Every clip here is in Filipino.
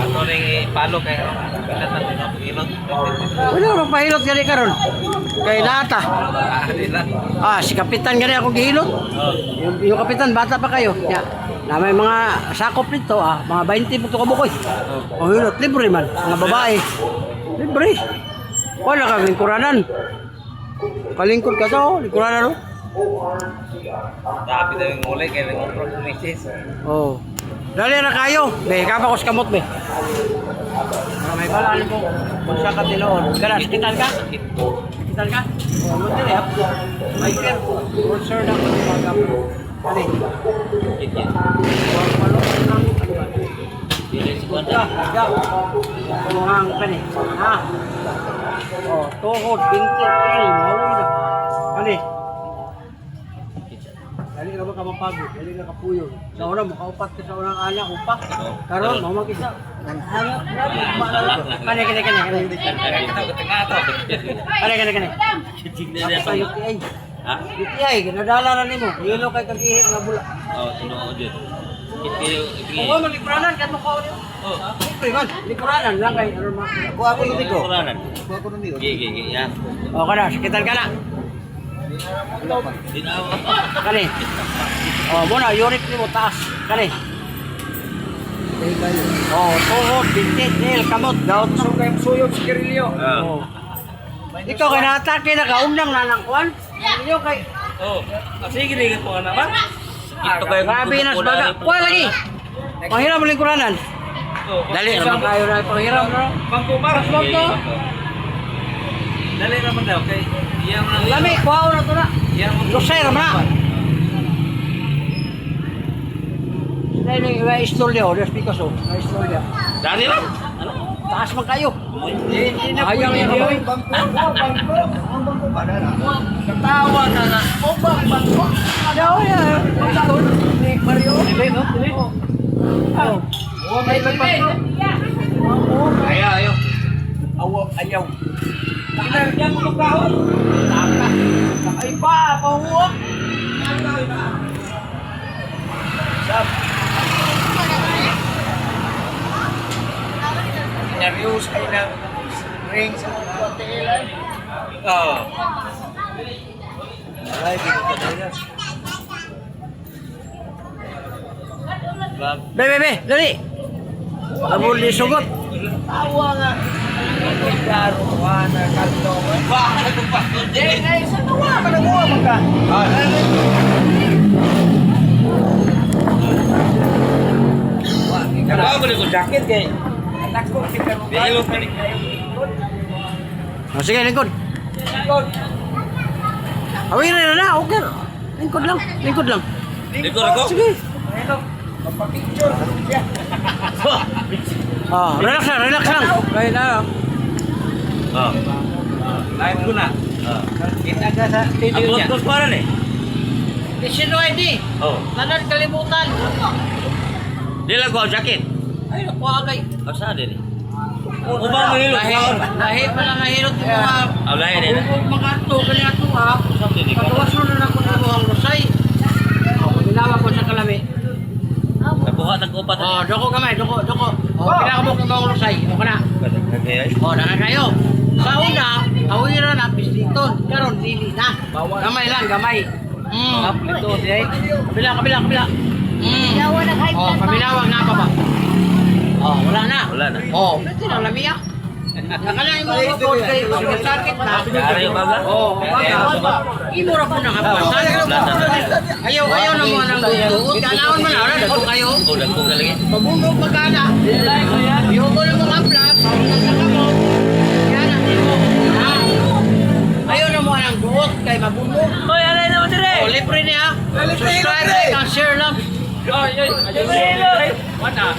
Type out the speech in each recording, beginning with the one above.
Ato ning ipalo kay pinatan ng ilot. Wala magpahilot gani karon. Kay nata. Nila. Si kapitan gani ako gihilot. Yung kapitan bata pa kayo. Ya. Na may mga sakop nito mga 20 puto ka bukoy. Hilot libre man mga babae. Libre. Wala ka lingkuranan. Kalingkod ka to, lingkuranan no. Tapi daw yung mulay kay ng promises. Dali na kayo. Be, kapakos kamot be. May balaan mo. Kung siya ka tinuon. Gara, sakitan ka? Sakitan ka? Munti na. May care. Concern ako ng mga gapo. Kali. Malong lang. Dili si Kwanda. Tulungan ka ni. Tuhod, bintik, mahulog na. Kali. Dali ka ba ka mapagod? Dali ka kapuyo. Sa una, makaupat ka sa unang anak, upak. Karon, mamagisa. Nanghangap na. Kani. Kani. Ako sa UTI. UTI, ginadala na nimo. Hilo kay kag-ihi nga bula. Tinuod yun. Ako mo libranan, kan mo ko niyo. Libre man, libranan lang kay ano ma. Ako yung ko. Kuranan. Ako nang diyo. Gigi ya. Kada, sakitan ka na. Dinaw. Kani. Muna, uric ni mo taas. Kani. Tuhod, bintit, nil, kamot, daot. Suyod si Kirilio. Ikaw kay naatake na kaunang nanangkuan. Inyo kay Sige rin ito ka naman. Ito kayo. grabe na sa baga. Kuha lagi. Panghiram mo lingkuranan. Dali naman kayo na panghiram no. Pangkumaras mo to. Dali naman daw kay iyang Lami, kuha na to na. Lusay naman na. Dahil yung iba istorya o, there's because of, na istorya. Dali lang. Taas man kayo. Hayang yan yun. Katawa na na. Bangko. Ano yan? Ni Mario. Dili, no? Dili. May bangko. Ayaw. Ayaw. Kinaryan mo kahon. Ay pa, pahuwag. Sab. Nervyos kayo ng ring sa hotel. Ay, di ko talaga. Be, dali. Abul di sugot. Tawa nga. Karuan na kanto. Bakit ko pa? Ay, sa tawa ka na mo ka. Ano ba ko jacket kay? Anak ko si Bilo pa ni. Sige, lingkod. Awin na, okay. Lingkod lang. Dito ako. Sige. Magpa-picture siya. Relax lang. Kaya na. Live ko na. Kita ka sa video Abot niya. ko para ni. Sino ID? Tanan kalimutan. Dila ko jacket. Ay, nakuha kay. Asa din. Ubang mahilo. Lahi pa lang mahirot yung mga... Lahi din. Mga to, kanya to ha. Pagawas na ako ng buhang lusay. Ginawa ko sa kalami. Nakuha nag-upat. Doko kamay, doko. Pinakabok ng buhang lusay. O na. Dala kayo. Sa una, awiran na pisliton. Karon dili na. Gamay lang, gamay. Ito, di. Kabila. Paminawag na pa ba? Wala na. Pwede na lamiya. Nakala yung mga bukod kayo kung sakit na. Dari yung baga? Baga. Imura po na kapasan. Ayaw na mo ng gusto. Kanaon man na. Kung kayo. Kung lagi. Mabunog magana. Yung ko na mga plus. Sa kamot. Yan ang imo. Ayaw na mo ng duot kay mabunog. Alay naman dire. Libre niya. Subscribe lang. Share lang. Wala.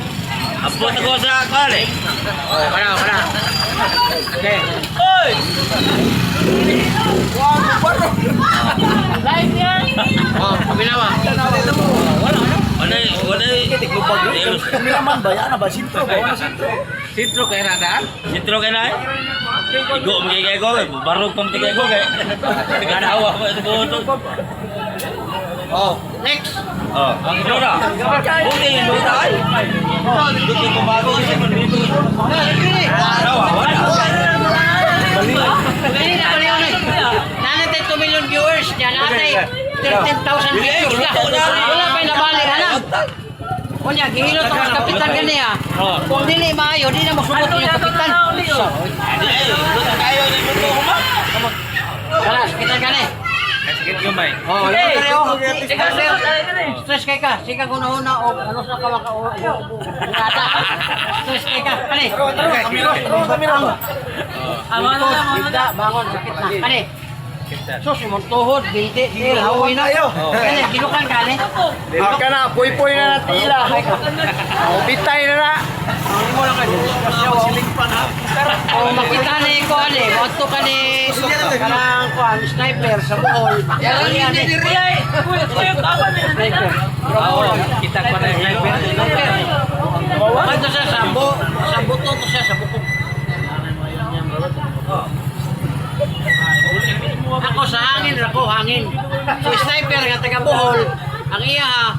Abot ako sa kali. Kana. Okay. Oy! Live yan. Paminawa. Wala. Kameraman ba yan? Ba sintro ba? Sintro kay na. Sintro kay na. Igo magigay ko. Barog pang tigay ko kay. Ganawa ko ito. Next. Oh, ito na. Buti yung luta ay. Buti ko bago kasi manito. Nanay tayo 2 million viewers niya. Nanay 13,000 views niya. Wala pa yung nabalik. Kunya, gihilot ang mas kapitan gani ha. Kung dili maayo, di na magsubot yung kapitan. Wala, kapitan gani. Sakit gamay. Oh, stress kay ka. Sika ko na o ano sa kawa ka o gata. Stress kay ka. Kani. Bigda, bangon, sakit na. Kani. Sus, imong tuhod, binti, til, hawoy na. Kani, ginukan ka ni. Aka na, puy-puy na natila. Bitay na na. Ang mo lang ka siling pa na. O makita ni ko ani, moto ka ni kanang ko ang sniper sa Bohol. Yan ani. Sniper. Oo, kita ko na yung sniper. Kanto siya sa buto to siya sa buto. Ako sa hangin, hangin. Si sniper nga taga Bohol, ang iya ha,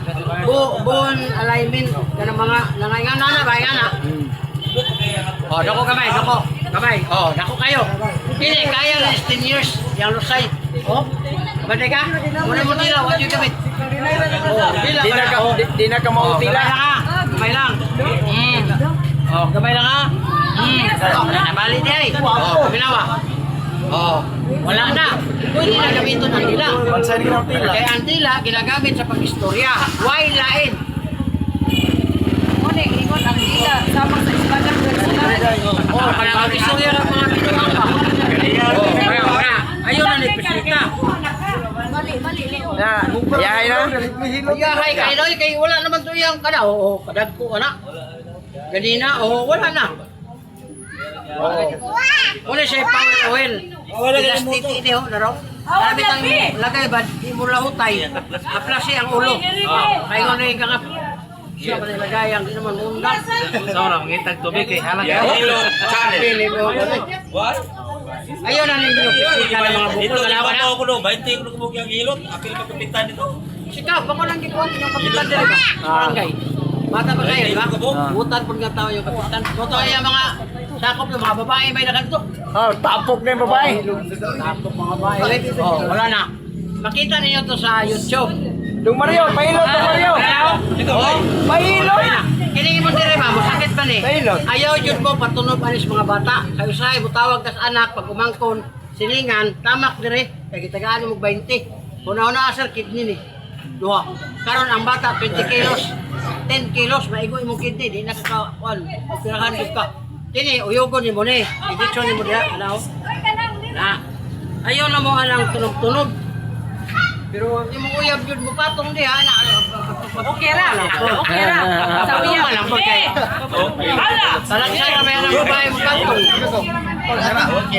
buon alignment kanang mga nangayana na ba yana. Oh, dako kamay, dako. Kamay. Oh, dako kayo. Ini kaya na 10 years yang lusay. Oh. Kabante ka? Muna mo tila, what you gamit? Oh, Di na ka mautila. Kamay lang. Oh, kamay lang ha. Oh, nabali di ay. Oh, binawa. Oh, wala na. Pwede na gamitin ang tila. Pansa di ka mautila. Kaya ang tila ginagamit sa pag-istorya. Why lain? Muna, ingon ang tila. Sama sa isbagan ng Oh, kaya mag-istorya ng mga bituang pa. Oh, kaya wala. Ayun na nagpisilita. Mali. Na, yahay na. Yahay kay Noy, kay wala naman to yung kada. Oo, kadag ko na. Ganina, wala na. Wala siya power oil. Elastic ini ho, naro. Sabi tang lagay ba, di mo lahutay. Aplas siya ang ulo. Kaya nga na yung kangap. Siya pa nilagay ang di naman undak. Sama na, mangitag tubig kay halang. Pili mo. What? Ayaw na ninyo pisika ng mga Dito, bukol. Kalawa na. ko no, 20 ko kumog yung hilot. Apil magkapitan dito. Sika, bako lang gikuan yung kapitan din ba? Barangay. Bata pa kayo, di ba? Butan po nga tao yung kapitan. Toto ay mga sakop ng mga babae may nakanto. Oh, tapok na yung babae. Sakop mga babae. Oh, wala na. Makita ninyo to sa YouTube. Dung Mario, pahilot, Dung Mario. Oh, Pahilot. kiningi mo dire ba, masakit pa ni. Pahilot. Ayaw jud mo patunog anis mga bata. Kay usay mo tawag tas anak pag umangkon silingan, tamak dire kay gitagaan mo 20. Una-una sir kidney ni. Duha. Karon ang bata 20 kilos, 10 kilos maigo imong kidney di na ka kuan. Operahan jud ka. Dini uyugon ni mo ni. Iditso ni mo diha ano. Na. Ayaw na mo anang tunog-tunog. Pero di mo uyab jud mo patong diha na. Okay ra. Sabi niya, lang pagkay. hala! Talagsa na may anang babae mo patong.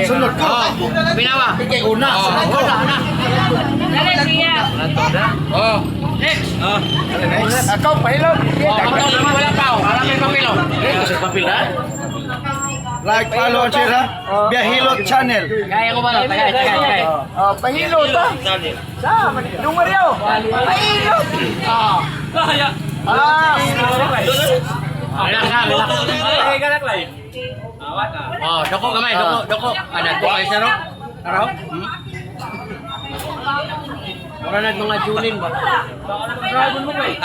Sunod ka. Binawa. Una. Wala na. Dali siya. Oh. Next. Ako, pahilot. Tapos wala pa. Para may papilo. Kasi papil na. Like, follow, and share ha. Biyahilot channel. Kaya ko ba? Kaya. Pahilot ha. Sa, Dung Mario. Pahilot. Relax ha, relax. Oh, doko kamay, doko. Doko kayo sa ro. Araw? Wala na mga julin ba? Dragon mo ba eh?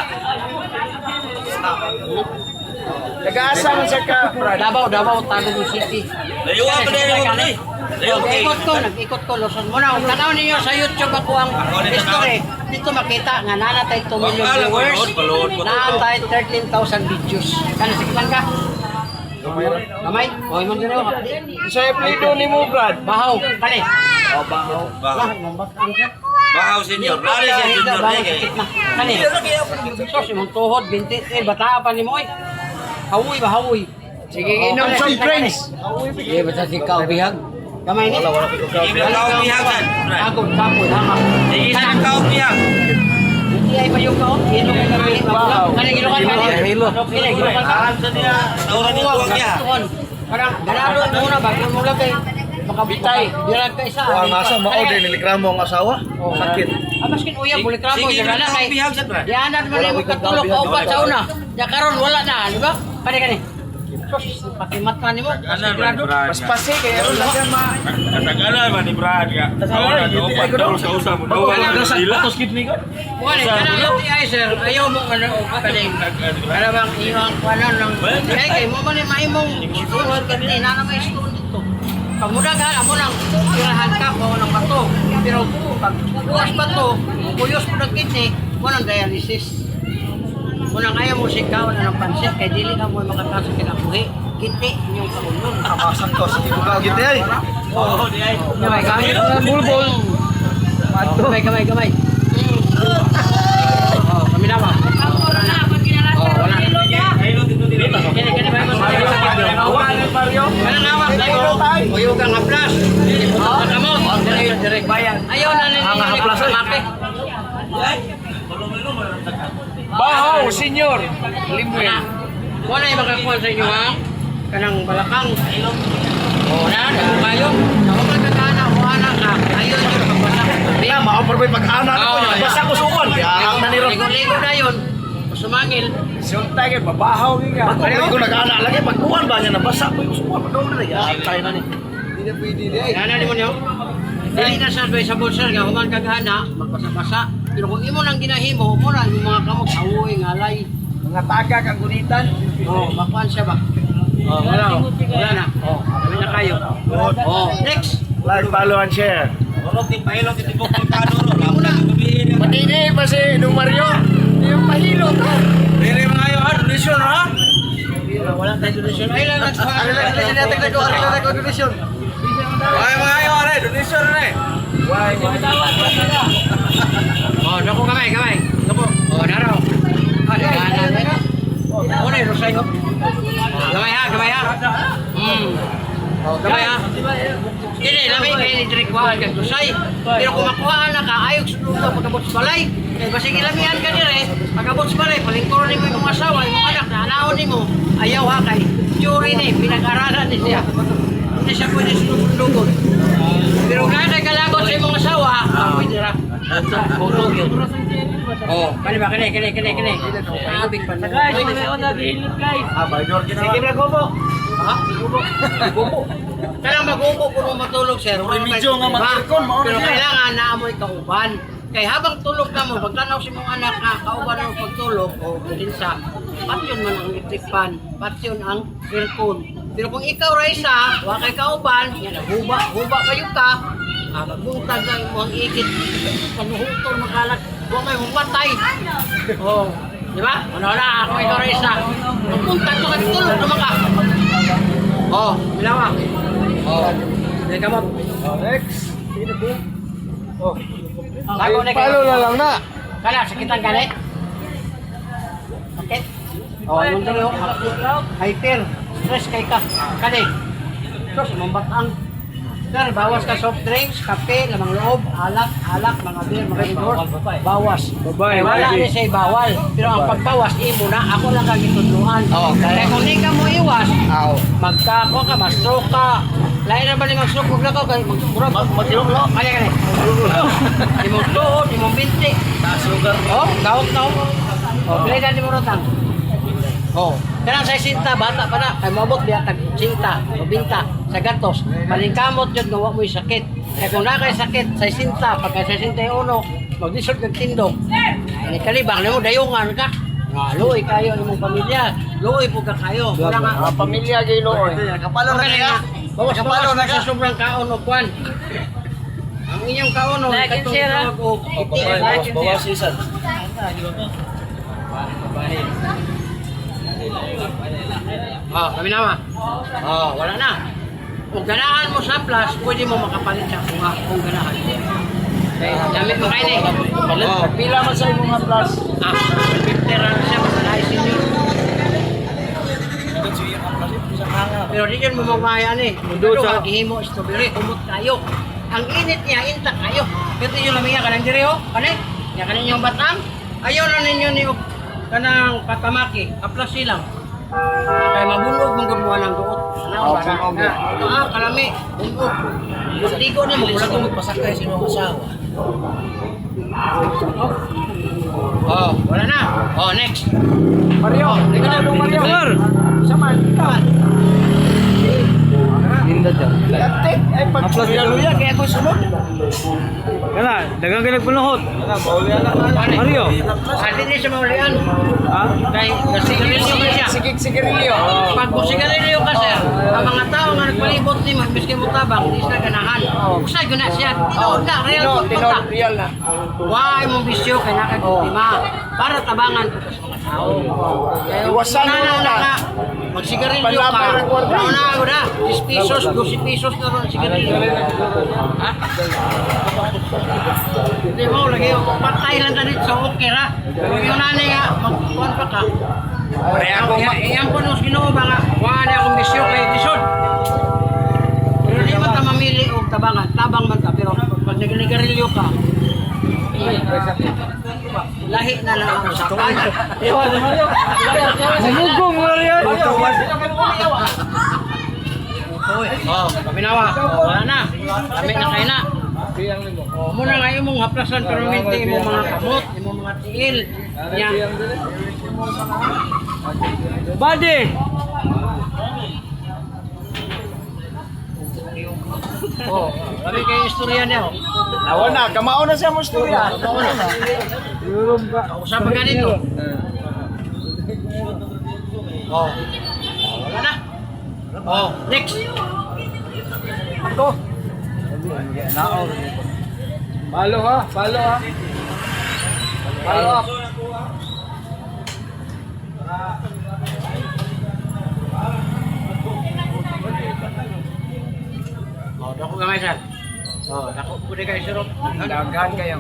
Nag-aasa mo sa ka, Brad. Davao, Tagum City. Layo ka pa din yung ni. Layo okay. Nag-ikot ko, Luzon. Muna, kung tanaw ninyo sa YouTube ako ang history. Dito makita nga nanatay 2 million viewers. Nanatay 13,000 videos. Kano, sikipan ka? Kamay? O, iman din ako. Sa apelido ni mo, Brad. Bahaw, kali. Bahaw. Ang siya. Bahaw senior. Lali siya junior Bahaw, kay. sakit na. Kali. Sos, imong tuhod, binti. Bata pa ni mo eh. Hawoy ba, hawoy? Sige, inom some drinks. Sige, basta si Kaubihag. Kamay ni? Ibig ka umihagan. Agod, kapoy, hama. Sige sa ka umihag. Hindi ay pa yung kaon. Hilo ka kami. Kani, gilukan ka niya. Hilo. Kani, gilukan ka. Tawran yung tuwag niya. Parang, ganado muna, bago mo lagay. Makabitay. Bilang ka isa. Ang asa, mao din, nilikramo ang asawa. Sakit. Maskin uyab bulik ramo Sige, dala na kay. bihag sa brad. Yan na man mo katulog ka upat sa una. Ya karon wala na, di ba? Kani. Sus, pati mata nimo. Ano ba Sigurado. ni Brad? Mas pasi kaya ron lang siya Katagalan man ni Brad ka. Wala do pa sa usa mo. Wala na sila. Wala kana yung TI sir. Ayaw mo ano kani. Para bang iyang kanan ng kay mo man maimong sulod kanina na may stool dito. Pamudag ha mo nang tirahan ka mo ng bato. Pero pag buwas bato, kuyos mo ng kidney, mo nang dialysis. Unang ayaw mo sigaw na ng pansit kay dili ka mo makataso kinabuhi. Kiti inyong kaulong. Kabasan ko sa tibugaw gid ay. Oo, di ay. Gamay gamay. Bulbul. Gamay. Oh, kami na ba? Wala na, pag kinalasan wala. ng ilog ha. Ayun dito dito. Kini ba mo? Mario. Kana na wa tayo. Uyo ka nga plus. Kamot. Direct bayan. Ayaw na ni nga plus maki. Bahaw, senyor. Limwin. Wala yung makakuha sa inyo ha? Kanang balakang. Wala, kayo. Nakuman ka kana, huwana ka. Ayaw nyo magbasa. Kaya mao pa pag-ana ko niya. Basta ko suwan. Kaya na ni ron. Ligo na yun. Sumangil. Suntay kay babahaw nga. Pag ko nag-ana lagi pag-uwan ba niya nabasa ko yung suwan. Pag na ya. Kaya na ni. Hindi na pwede di ay. Yan na mo niyo. Dili na sa sa bulsar nga human ka gana, magbasa-basa. Pero kung imo nang ginahimo, mo na yung mga kamot awoy ngalay. Mga taga kang gunitan. Oh, makuan siya ba? Oh, wala. Wala na. Oh, kami na kayo. Oh, next. Like, follow and share. Orok din pailog din tibok ng kano ro. Amo na bibihin. Pati ni pa si Nung Mario. Yung mahilo ka. Dili mga ayo ha, donation ha. Wala tayong donation. Ay lang donation. Ay mga ayo are, donation na eh. Oh, naku kamay. Naku. Oh, naro. Gana. Oh, na rusay ko. Gamay ha. Oh, gamay ha. Dili, lamay kayo ni Direk Wahal kag rusay. Pero kung makuhaan na ka, ayog sunod ka pagkabot sa balay. Kaya basig ilamihan ka nire, pagkabot sa balay, palingkuran mo yung asawa, yung anak, naanaon ni mo, ayaw ha kay. Jury ni, pinag-aralan ni siya. Hindi siya pwede sunod-sunod. Pero kaya kay kalagot sa imong asawa, pwede ra. Oh, kani ba kani. Abig pa. Guys, may una gilid guys. Baydor ginawa. Sige, gubo. Ha? Gubo. Kailangan magubo kung matulog, sir. Medyo nga mag-aircon, mauna Pero siya. kailangan naamoy kauban. Kaya habang tulog ka mo, pagtanaw si mong anak na kauban mo pagtulog o bilinsa, patyon man ang itripan, patyon ang aircon. Pero kung ikaw, Raisa, wala kay kauban, yan, huba kayo ka, magbuntag na mo ang ikit, panuhutol, makalat, huwag may humatay. Oh, di ba? Ano na, ako ikaw, Raisa. Magbuntag to kayo tulog naman ka. Oh, bilawa. Oh, hindi ka mo. Next. Oh. Ako na Follow na lang na. Kala, sakitan ka na. Okay? Oh, yung dalo. Hyper. Stress kay ka. Kani. Sos, mambatang. Sir, bawas ka soft drinks, kape, lamang loob, alak, mga beer, mga indoor. Bawas. Babae, Wala babae. ni say bawal. Pero ang pagbawas, imo na. Ako lang kang itutluan. Kaya kung di ka mo iwas, magkako ka, ma-stroke ka. Lain na ba ni mag-stroke? Huwag na ka, magsurag. Mag-ilong-lo. Kaya ka na. Imong tuhod, imong binti. Sugar. Oh, gawag na ako. Oh, pilay na ni mo rotang. Oh, kanang sa sinta, bata pa na. Ay, mabot biya tag sinta, o binta, sa gatos. Palingkamot yun, gawa mo yung sakit. Kaya kung nakay sakit, sa sinta, pagka sa sinta yung uno, mag-disod kag tindog. Ani kalibang, mo dayungan ka. Luoy kayo ng mong pamilya. Luoy po ka kayo. Wala nga. Pamilya gay Lord. Kapalo na kaya. Bawas na sa sobrang kaon o kwan. Ang inyong kaon o, Like and share, ha? Bawas season. Oh, kami na ma. Oh, wala na. Kung ganahan mo sa plus, pwede mo makapalit sa kuha kung ganahan. Okay, damit mo kayo eh. Oh, Pila man sa imong plus. 50 rang siya, masalahisin nyo. Pero di yan mo magayan eh. Pero maghihimo, strawberry, kumot kayo. Ang init niya, intak kayo. Pero yung lamigyan ka ng dire ho, kanay. Yan kanin yung batang. Ayaw na ninyo ni kanang patamaki, aplas silang. Kaya mabunog mong gumawa ng duot. Kalami, bunog. Ligo niya, magulat kong magpasakay sa mga asawa. Oh, wala na. Oh, next. Mario, ikaw na dong Mario. Saman, ikaw. Latik, ay pag-luya, kaya ako sunod. Kala, dagang ka nagpunahot. Mario. Ate niya siya maulian. Ha? Kay sigarilyo ka siya. Sigarilyo. Pag sigarilyo ka sir, ang mga tao nga nagpalibot ni magbis kay mutabang, hindi sila ganahan. Usay guna siya. Tinood na, real na. Why mong bisyo kay nakagultima para tabangan ko sa mga tao. Iwasan mo na. Magsigarilyo ka. Una, 10 pesos, 12 pesos na ron sigarilyo. Ha? Hindi mo, lagi patay lang ka dito sa okay ha. Kung yung nanay nga, magpuan pa ka. Iyan po nung Ginoo ba nga, wala akong bisyo kay Tisod. Pero di man ta mamili o tabangan, tabang man ta. Pero pag nagnigarilyo ka, lahi na lang ang usapan. Namugong Mario. Oh, paminawa. Oh, wala na. Kami na kayo na. Oh, muna nga imong haplasan permanente imong mga kamot, imong mga tiil. Nya. Body. Oh, kami kay istorya niya. Oh. Awa na, kamao na siya mo storya. Usap pa ganito. Oh. Wala na. Oh, next. Ako. Follow ha, follow ha. Follow up. Oh, dako gamay sir. Oh, dako pud kay sirop. Daghan kayo.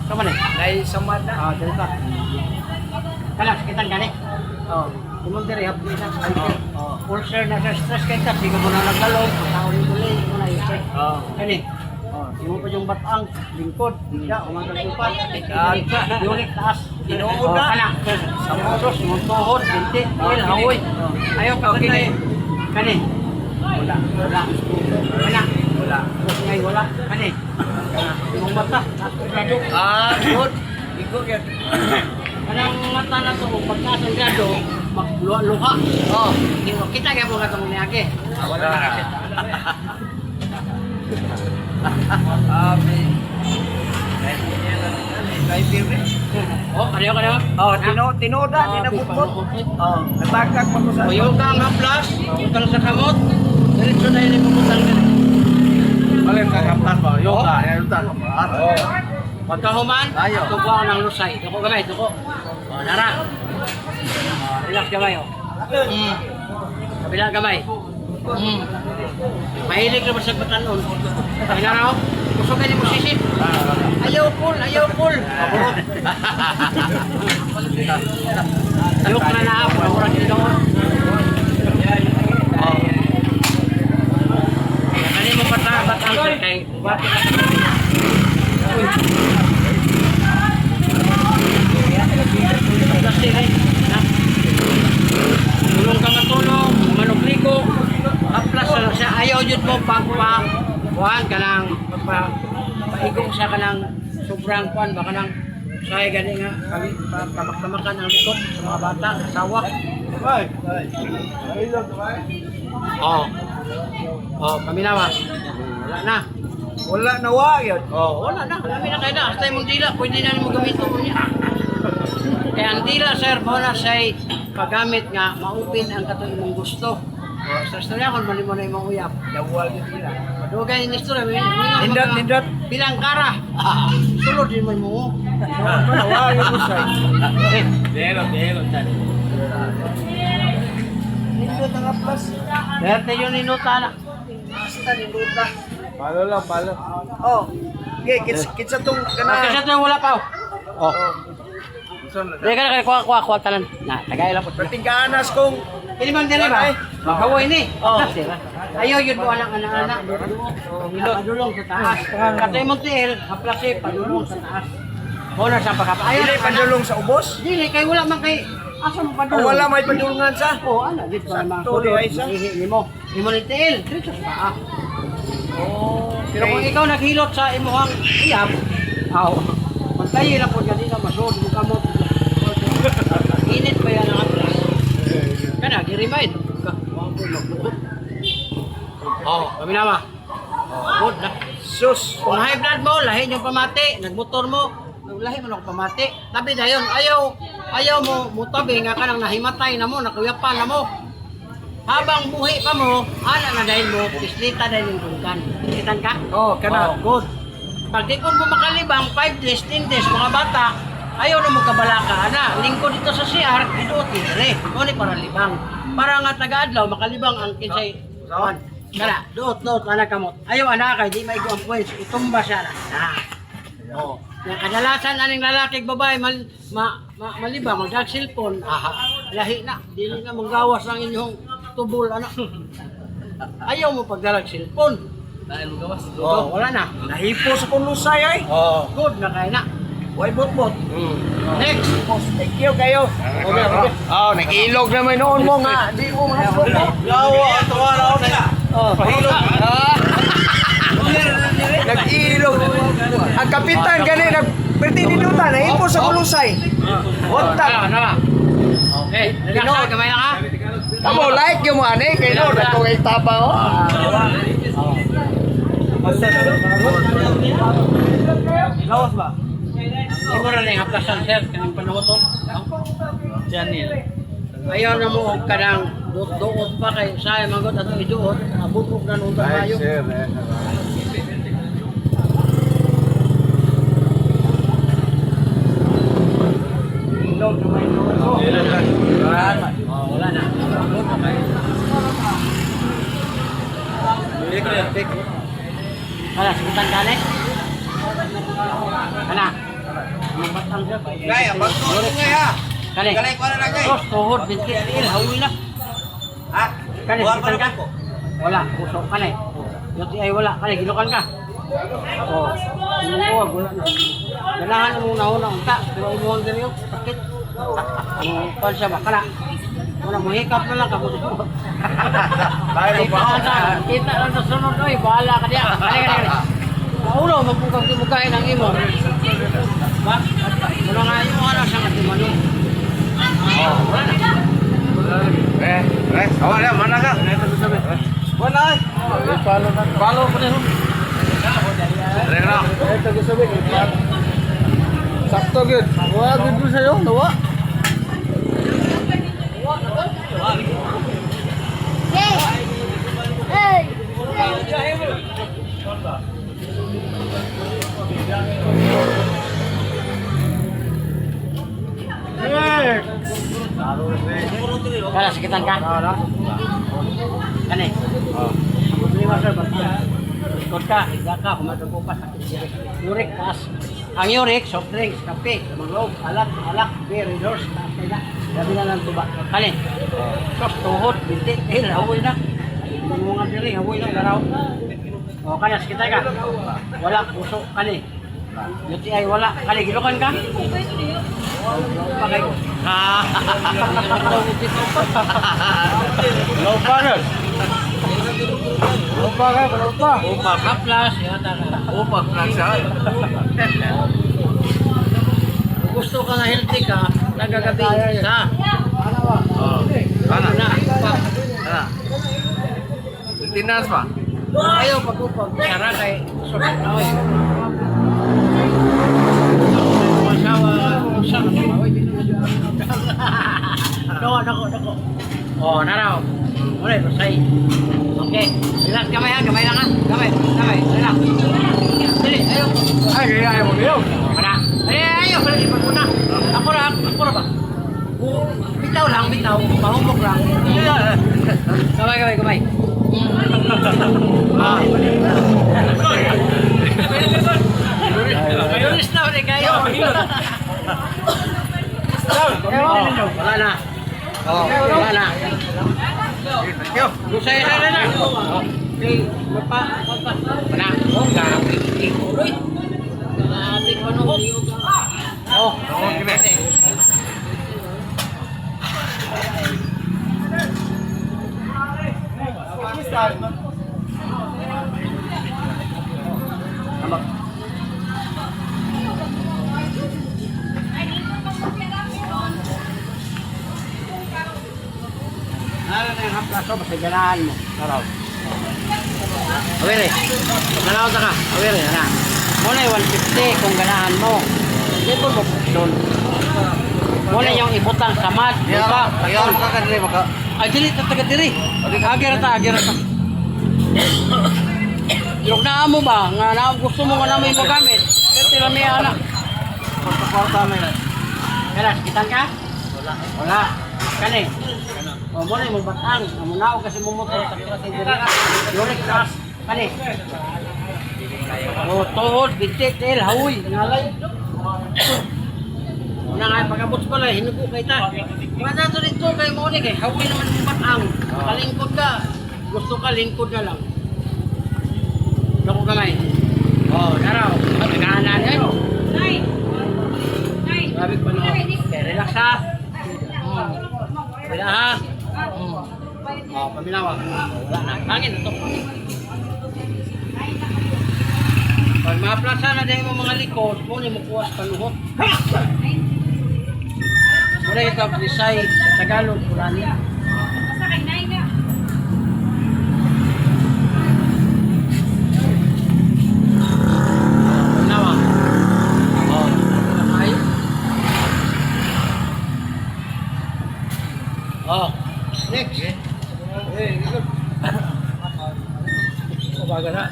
Kaman eh. Nay samad na. Ah, dito ka. Kala sakitan gani. Oh, kumon diri hapdi na sa oh, ulcer na sa stress kay ta, sigo mo na naglalong, tao ni muli, mo na i-check. Oh. Kani. Oh, yung pa yung batang lingkod, siya umagang upat, yurik taas. Tinuod na. Kana. Sa pusos, yung tuhod, binti, il, hawoy. Ayaw ka kani. Kani. Wala. Wala. Kana. Wala. Ngay wala. Kani. Kana. Yung mata, nadok. Ah, good. Igo yan. Kanang mata na to, pagkasanggado, magluha-luha. Oh, kita kaya mo katong niyake. Wala na. Amen. Oh, kaniyo. Oh, tinoda ni nabutbot. Oh, natagkag pa ko sa. O yung kang haplas, utang sa kamot, diretso na yun ipuputang ka. Alin ka kaptan ba? Yoga, yan utan. Oh. Pagkahuman, tuko ako ng lusay. Tuko gamay, tuko. O, nara. O, relax gamay, o. Kabila gamay. Mahilig na sa batanon. Kailangan ako, gusto ka mo sisit. Ayaw cool. Ayok na na ako, orang dito. Kani mo patabat ang kay bati ka. Tulong ka matulong, manukliko, aplas na siya. Ayaw yun mo kuhan ka ng paigong siya ka ng sobrang kuhan, baka ng say gani nga, tamak-tamakan ang likod sa mga bata, asawa. Oh, paminawa. Wala na. Wala na wa yun. Oh, wala na. Alam na kayo na. Hasta yung dila, pwede na mo gamitin mo niya. Kaya ang dila, sir, muna siya'y paggamit nga, maupin ang katuloy mong gusto. Sa istorya, kung mali mo na yung mga uyap. Dawal yun nila. Dugay yung istorya, Nindot. bilang kara. Sulod din mo yung mga. Wa yun mo siya. Delo, tali. Nindot ang aplas. Derte yun ninuta na. Basta niluta. Palo lang, palo. Oh. Okay, kitsa tong Okay, kana. sa ito yung wala pa. Oh. Hindi ka na kayo kuha tanan. Na, tagay lang po. Pertingganas kong Ini bang dili ba? Magawa ini. Oh. Ayaw yun mo anak-anak. Padulong sa taas. Katay mo tiil, haplasi, padulong sa taas. Wala sa pagkapa. Ayaw dili pandulong sa ubos. Dili, kay wala man kay asa mo padulong. Wala may padulungan sa. Oo, ano, dito pa naman. Sakto, di ay isa. Ihi mo. Imo ni tiil, dito sa paa. Oh. Pero kung ikaw naghilot sa imuhang iyab, aw, magtayi lang po ganina, masod mo kamot. Init pa yan ang atras. Kana, gi-remind. Kami naman. Good na. Sus. Kung high blood mo, lahi yung pamati, nagmotor mo, lahi mo ng pamati. Tabi na yun, ayaw mo mutabi nga ka nang nahimatay na mo, nakuyapan na mo. Habang buhi pa mo, ana na dahil mo, pislita dahil yung bulkan. Pistitan ka? Oh, kana. Good. Pag di kung mo makalibang, 5 days, 10 days, mga bata, ayaw na mo kabalaka. Ana, lingko dito sa CR, iduot ni Dre. Ngunit para libang. Para nga taga-adlaw, makalibang ang kinsay. Kala, duot, anak kamot. Ayaw anak kay di maigo ang points. Itumba siya na. Oh. Yung kadalasan aning lalaki babae malibang, mag cellphone. Lahi na. Dili na manggawas ang inyong tubol anak. Ayaw mo pagdalag cellphone. Dahil mo gawas. Oh, wala na. Nahipo sa kulusay ay. Oh. Good na kaya na. Way bot-bot. Next. Thank you kayo. Oh, nag-ilog naman noon mo nga. Di mo mahapon mo. Lawa, tuwa na ako na. Pahilog. Nag-ilog. Ang kapitan gani nagpertinidutan. Nahipo sa kulusay. Wontak. Okay. Relax ka, gamay na ka. Amo like yung mo ani kay no dako kay taba oh. Lawas ba? Imo na lang haplasan sir kanang panahon to. Janil. Ayaw na mo og kanang duot pa kay saya magod ato iduot, abutog na nung tayo. Ilog na may wala na. Kana, sikitan ka na eh. Kana. Mabatang siya. Gaya, magtuloy nga ha. Kani. Galay ko na lang kay. Tos, tuhod, binti, il, hawi na. Ha? Kani, sikitan ka? Wala, puso, kani. Yuti ay wala, kani, gilukan ka. Oo. Inuwag, wala na. Ganahan mo na una, unta. Pero umuhang din yun, sakit. Ano siya ba? Kana. Wala, mahikap na lang ka. Kita lang sa sunod, oy, bahala ka diya. Kani. Paulo, magbukain ang imo. Ba? Wala nga yung oras ang atimano. Wala na. Awala, mana ka? Wala. Follow pa rin. Ito gusto mo. Sakto gud. Wa gud mo sayo, nawa. Kala, sakitan ka? Kani? Lima sir, ikot ka, higa ka, kumatugo pa sa uric, taas. Ang uric, soft drinks, kape, manglog, alak, beer, indoors, taas na. Gabi na lang tuba. Kani? Tos, tuhod, binti, hawoy na. Yung mga diri, hawoy na, laraw. O, kani, sakitan ka? Wala, puso, kani? Yuti ay wala. Kani, gilukan ka? Pakay ko. Low pa nun. Low pa ka, low pa. Upa ka plus, yata ka. Upa lang siya. Kung gusto ka na healthy ka, nagagabi isa. Kana. Na, upa. Tinas pa. Ayaw pag-upag. Sara kay sulit na oy. Masawa, usang na oy. Dako. Oh, naraw. Ore, pasay. Okay. Relax kamay ha, kamay lang ha. Kamay. Relax. Dili, ayo. Ay, ayaw mo biyo. Mana? Ayaw, ipag mo na. Ako na ba? Bitaw lang. Mahumok lang. Kamay. Mayronis na ulit kayo. Wala na. Wala na. Lusay na. Okay. Wala. Uy. Ating panuhod. Oh. plaso, basta ganahan mo. Taraw. Awere, nanaw ta ka. Awere, na. Muna yung 150 kung ganahan mo. Hindi po mo doon. Muna yung ibutang samad. Diba? Ayaw ka kanili maka. Ay, dili, taga diri. Agira ta. Yung naa mo ba, nga naa gusto mo nga na may magamit. Kaya tila may anak. Kwarta na yan. Kaya, kitan ka? Wala. Kani? O, muna yung batang. Amunao kasi mumotor sa klase diri. Yurik ka. Kani? O, tuhod, bitik, tel, hawi, ngalay. Una nga, pagkabuts pala, hinugo kay ta. Mga nato dito kay mo kay hawi naman yung batang. Kalingkod ka. Gusto ka, lingkod na lang. Loko kamay. O, naraw. Nagahanan yan. Sabi ko na, okay, relax ha. Wala ha. O, paminawa. Wala na. Hangin ito. Pag maplasa na din mo mga likod, muna mo kuwas panuhot. Muna ito, Lisay, Tagalog, Purani. Paminawa. O, ay. Oh, next. Good. Baga na.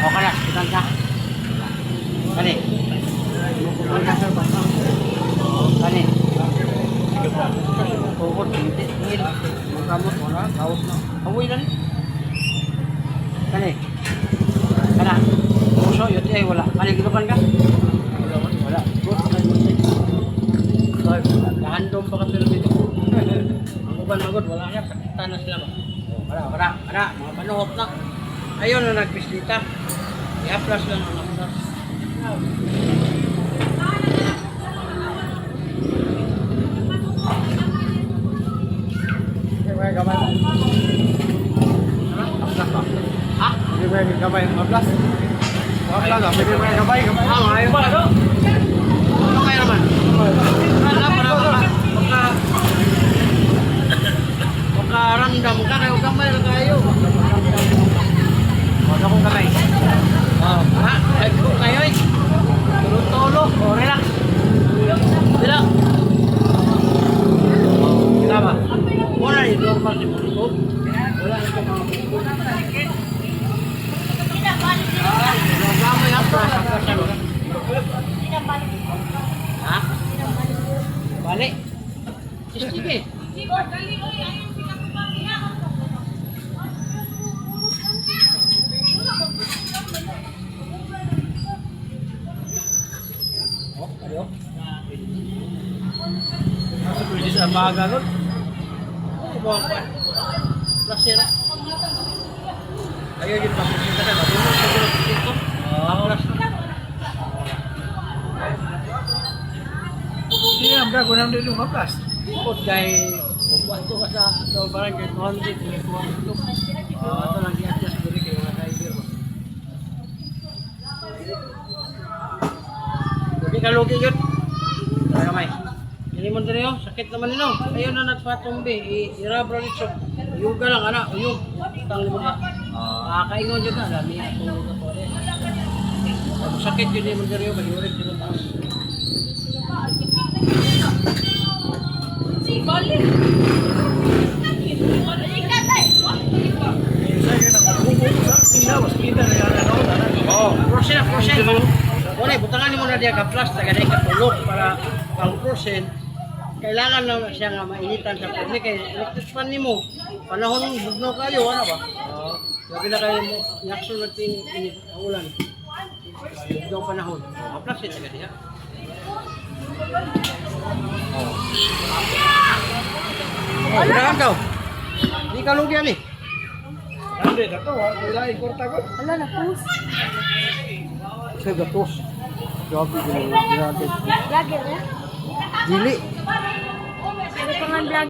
Okay na, kitan ka. Kani. Kani. Tuhod, hindi. Kamot mo na, kaos na. Awoy na rin. Kani. Kana. Puso, yun ay wala. Kani, gilukan ka? Wala. Good. Kahandom pa ka pero dito. Ang uban magod, wala niya. Sakitan na sila ba? Wala. Mga panuhot na. Ayun na nagpislita. I-aplas lang ang aplas. May gamay. Aplas ba? Ha? May gamay ang aplas. Aplas ah, may gamay. Ayaw ba? Ano kayo naman? Wala para makaramdam ka kayo gamay na kayo. Wala kong gamay. Ha? Nagpo kayo eh. Tulog-tolo. O, relax. Bila. Bila ba? Wala yung normal si Bukog. Wala yung mga Bukog. Gamay ang prasa. Ha? Balik. Sige. Oh, ayo. Masuk pwede sa baga nun. Ano ba ang plasera? Ayaw yung pagkakita ka. Ano siguro dito? Plas. Hindi ang gago naman din yung aplas. Ikot kay pagwato ka sa ito barang kay 200 kay 200. Ito lang i-adjust dito kay mga driver mo. Hindi ka lugi yun. Kaya kamay. Hindi mo din yun. Sakit naman nino. Ayun na nagpatumbi. Irabra nito. Yuga lang anak. Uyog. Tang mo na. Kaingon dyan na. Dami na tulog na po. Pag sakit yun din mo din yun. Mayurig din ang taas. Prosen. Wala, butangan mo na diya ka-plus, tagaday ka-tulog para ang prosen. Kailangan na siya nga mainitan sa public. Kaya electric fan ni mo, panahon bugno kayo, ano ba? Sabi na kayo mo, yakso natin init ang ulan. Bugno panahon. Ka-plus yun, tagaday ha. Ganahan daw. Di ka lugyan eh. Hindi, dato. Wala yung kwarta ko. Wala na, pus. Sa gatos. Grabe, grabe. Vlogger na? Dili. Ano pa nga vlog?